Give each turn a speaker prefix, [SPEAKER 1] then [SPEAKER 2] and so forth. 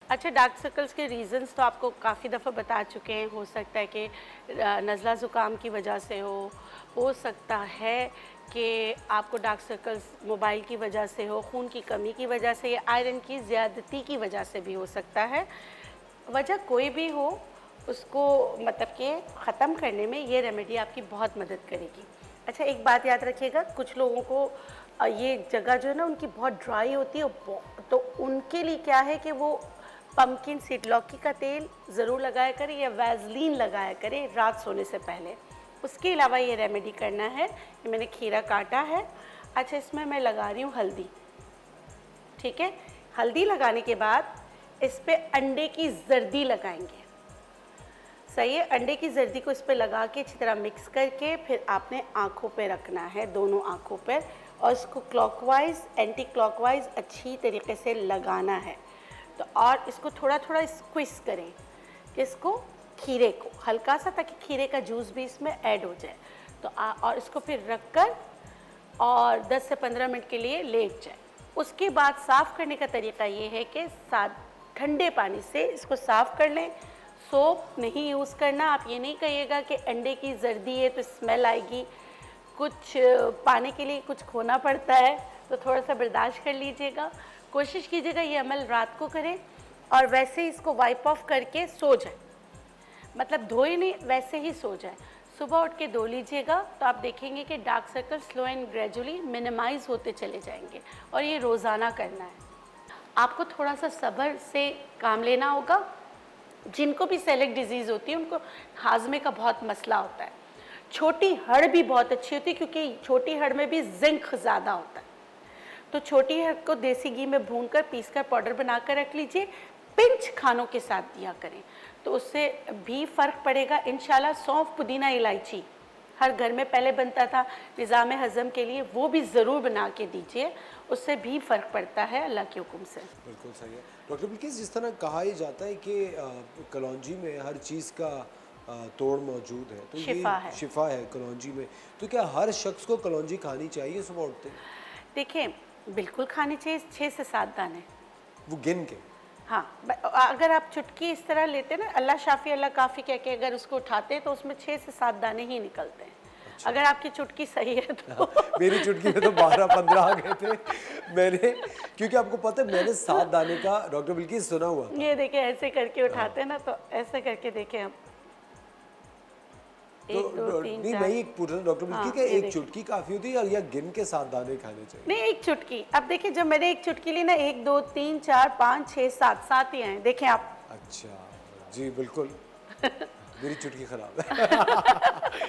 [SPEAKER 1] अच्छा, dark circles के reasons तो आपको काफ़ी दफ़ा बता चुके हैं। हो सकता है कि नज़ला ज़ुकाम की वजह से हो सकता है कि आपको डार्क सर्कल्स मोबाइल की वजह से हो, खून की कमी की वजह से, या आयरन की ज़्यादती की वजह से भी हो सकता है। वजह कोई भी हो, उसको मतलब कि ख़त्म करने में ये रेमेडी आपकी बहुत मदद करेगी। अच्छा, एक बात याद रखिएगा, कुछ लोगों को ये जगह जो है ना उनकी बहुत ड्राई होती है, तो उनके लिए क्या है कि वो पम्पकिन सीड, लौकी का तेल ज़रूर लगाया करें या वैसलीन लगाया करें रात सोने से पहले। उसके अलावा ये रेमेडी करना है। ये मैंने खीरा काटा है। अच्छा, इसमें मैं लगा रही हूँ हल्दी। ठीक है, हल्दी लगाने के बाद इस पे अंडे की जर्दी लगाएंगे। सही है, अंडे की जर्दी को इस पे लगा के अच्छी तरह मिक्स करके फिर आपने आँखों पे रखना है, दोनों आँखों पर, और इसको क्लॉकवाइज एंटी क्लॉकवाइज अच्छी तरीके से लगाना है। तो और इसको थोड़ा थोड़ा स्क्विस करें, इसको खीरे को हल्का सा, ताकि खीरे का जूस भी इसमें ऐड हो जाए। तो और इसको फिर रख कर और 10 से 15 मिनट के लिए लेट जाए। उसके बाद साफ़ करने का तरीका ये है कि ठंडे पानी से इसको साफ़ कर लें। सोप नहीं यूज़ करना। आप ये नहीं कहिएगा कि अंडे की जर्दी है तो स्मेल आएगी। कुछ पाने के लिए कुछ खोना पड़ता है, तो थोड़ा सा बर्दाश्त कर लीजिएगा। कोशिश कीजिएगा ये अमल रात को करें और वैसे ही इसको वाइप ऑफ करके सो जाए, मतलब धोए नहीं, वैसे ही सो जाए। सुबह उठ के धो लीजिएगा तो आप देखेंगे कि dark circle slow and gradually minimize होते चले जाएंगे। और ये रोज़ाना करना है। आपको थोड़ा सा सब्र से काम लेना होगा। जिनको भी सेलिक डिजीज़ होती है उनको हाजमे का बहुत मसला होता है। छोटी हड़ भी बहुत अच्छी होती है, क्योंकि छोटी हड़ में भी जिंक ज़्यादा होता है। तो छोटी हड़ को देसी घी में भूनकर पीसकर पाउडर बनाकर रख लीजिए। पिंच खानों के साथ दिया करें तो उससे भी फ़र्क पड़ेगा इंशाल्लाह। सौंफ, पुदीना, इलायची हर घर में पहले बनता था निज़ाम हज़म के लिए, वो भी ज़रूर बना के दीजिए, उससे भी फ़र्क पड़ता है अल्लाह के हुक्म से।
[SPEAKER 2] बिल्कुल सही है डॉक्टर बिल्किस। जिस तरह कहा ही जाता है कि कलौंजी में हर चीज़ का तोड़ मौजूद है, तो
[SPEAKER 1] शिफा
[SPEAKER 2] ये
[SPEAKER 1] है।
[SPEAKER 2] शिफा है कलौंजी में। तो क्या हर शख्स को कलौंजी खानी चाहिए सुबह उठते ही?
[SPEAKER 1] देखिए, बिल्कुल खानी चाहिए, 6 से 7 दाने।
[SPEAKER 2] वो गिन के?
[SPEAKER 1] हाँ, अगर आप चुटकी इस तरह लेते हैं ना, अल्लाह शाफ़ी अल्लाह काफ़ी कह के अगर उसको उठाते हैं तो उसमें 6 से 7 दाने ही निकलते हैं।
[SPEAKER 2] अच्छा।
[SPEAKER 1] अगर आपकी चुटकी सही है तो
[SPEAKER 2] मेरी चुटकी में तो 12-15 आ गए थे। मैंने, क्योंकि आपको पता है मैंने 7 दाने का डॉक्टर बिल्किस सुना हुआ था।
[SPEAKER 1] ये देखिए ऐसे करके
[SPEAKER 2] हाँ।
[SPEAKER 1] उठाते हैं ना, तो ऐसे करके देखें हम,
[SPEAKER 2] तो
[SPEAKER 1] 1 2 3
[SPEAKER 2] नहीं, मैं
[SPEAKER 1] 4।
[SPEAKER 2] ये पूछ रहा हूँ डॉक्टर बिल्किस,
[SPEAKER 1] हाँ,
[SPEAKER 2] क्या
[SPEAKER 1] ये
[SPEAKER 2] एक
[SPEAKER 1] देखें।
[SPEAKER 2] चुटकी काफ़ी होती है या गिन के 7 दाने खाने चाहिए?
[SPEAKER 1] नहीं, एक चुटकी। अब देखिए, जब मैंने एक चुटकी ली ना, 1 2 3 4 5 6 7 7 ही आए, देखें आप।
[SPEAKER 2] अच्छा, जी बिल्कुल। मेरी चुटकी खराब है।